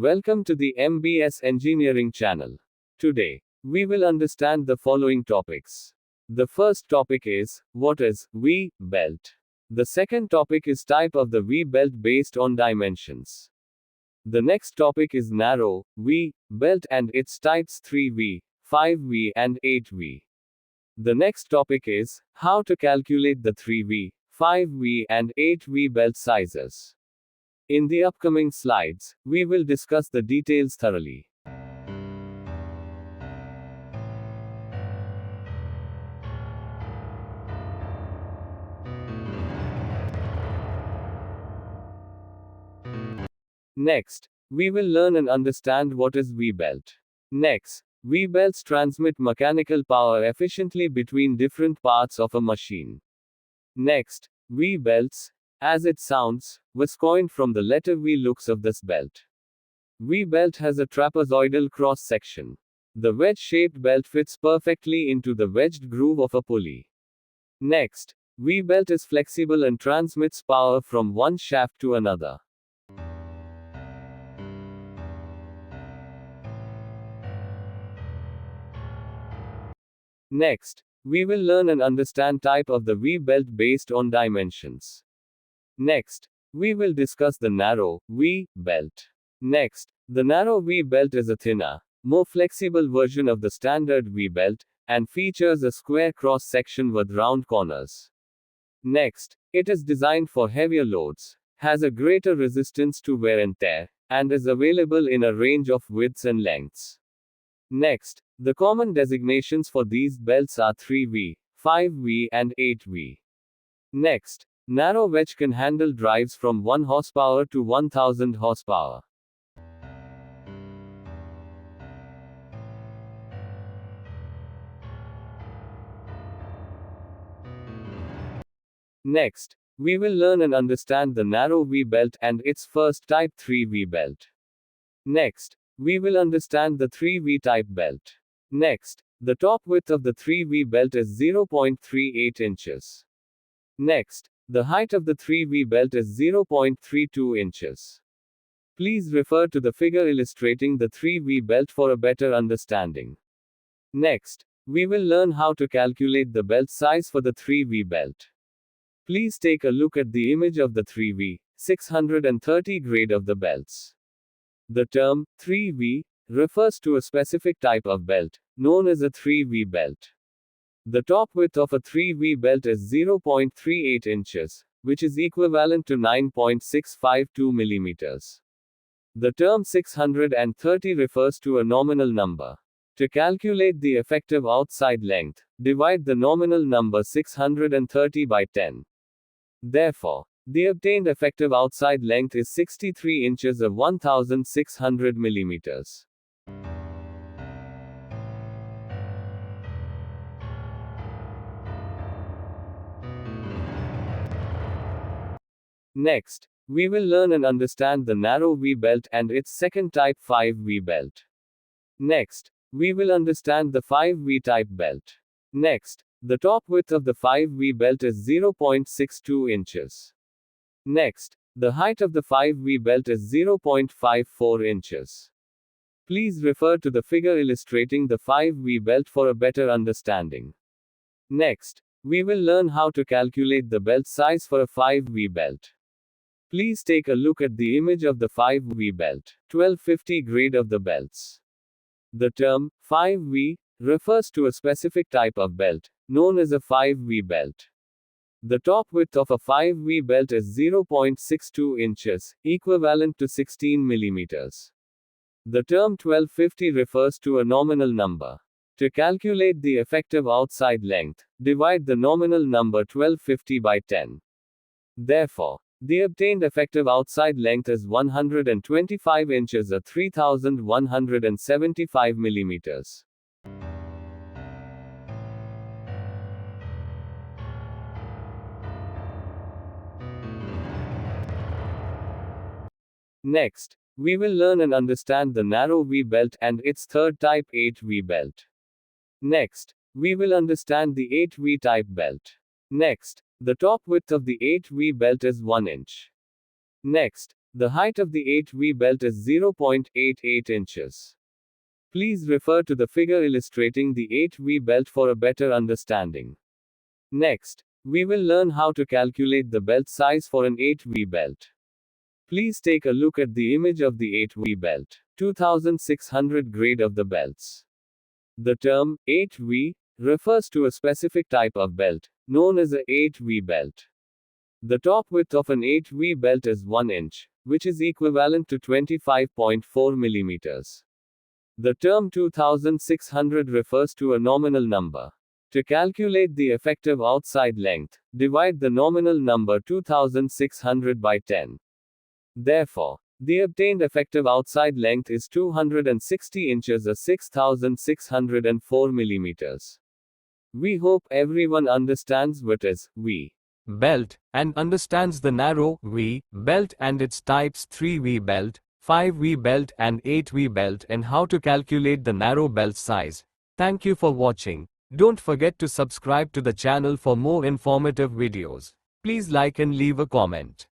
Welcome to the MBS Engineering channel. Today, we will understand the following topics. The first topic is, what is V-belt? The second topic is type of the V-belt based on dimensions. The next topic is narrow V-belt and its types 3V, 5V and 8V. The next topic is, how to calculate the 3V, 5V and 8V belt sizes. In the upcoming slides, we will discuss the details thoroughly. Next, we will learn and understand what is V-belt. Next, V-belts transmit mechanical power efficiently between different parts of a machine. Next, V-belts, as it sounds, was coined from the letter V looks of this belt. V-belt has a trapezoidal cross-section. The wedge-shaped belt fits perfectly into the wedged groove of a pulley. Next, V-belt is flexible and transmits power from one shaft to another. Next, we will learn and understand type of the V-belt based on dimensions. Next, we will discuss the narrow V-belt. Next, the narrow V-belt is a thinner, more flexible version of the standard V-belt, and features a square cross-section with round corners. Next, it is designed for heavier loads, has a greater resistance to wear and tear, and is available in a range of widths and lengths. Next, the common designations for these belts are 3V, 5V and 8V. Next, narrow wedge can handle drives from 1 horsepower to 1000 horsepower. Next, we will learn and understand the narrow V-belt and its first type 3V belt. Next, we will understand the 3V type belt. Next, the top width of the 3V belt is 0.38 inches. Next, the height of the 3V belt is 0.32 inches. Please refer to the figure illustrating the 3V belt for a better understanding. Next, we will learn how to calculate the belt size for the 3V belt. Please take a look at the image of the 3V 630 grade of the belts. The term 3V refers to a specific type of belt, known as a 3V belt. The top width of a 3V belt is 0.38 inches, which is equivalent to 9.652 millimeters. The term 630 refers to a nominal number. To calculate the effective outside length, divide the nominal number 630 by 10. Therefore, the obtained effective outside length is 63 inches of 1600 millimeters. Next, we will learn and understand the narrow V-belt and its second type 5V belt. Next, we will understand the 5V type belt. Next, the top width of the 5V belt is 0.62 inches. Next, the height of the 5V belt is 0.54 inches. Please refer to the figure illustrating the 5V belt for a better understanding. Next, we will learn how to calculate the belt size for a 5V belt. Please take a look at the image of the 5V belt, 1250 grade of the belts. The term 5V refers to a specific type of belt, known as a 5V belt. The top width of a 5V belt is 0.62 inches, equivalent to 16 millimeters. The term 1250 refers to a nominal number. To calculate the effective outside length, divide the nominal number 1250 by 10. Therefore, the obtained effective outside length is 125 inches or 3175 millimeters. Next, we will learn and understand the narrow V-belt and its third type 8V belt. Next, we will understand the 8V type belt. Next, the top width of the 8V belt is 1 inch. Next, The height of the 8V belt is 0.88 inches. Please refer to the figure illustrating the 8V belt for a better understanding. Next, we will learn how to calculate the belt size for an 8V belt. Please take a look at the image of the 8V belt, 2600 grade of the belts. The term 8V refers to a specific type of belt, known as a 8V belt. The top width of an 8V belt is 1 inch, which is equivalent to 25.4 millimeters. The term 2600 refers to a nominal number. To calculate the effective outside length, divide the nominal number 2600 by 10. Therefore, the obtained effective outside length is 260 inches or 6604 millimeters. We hope everyone understands what is V-belt and understands the narrow V-belt and its types 3V belt, 5V belt and 8V belt and how to calculate the narrow belt size. Thank you for watching. Don't forget to subscribe to the channel for more informative videos. Please like and leave a comment.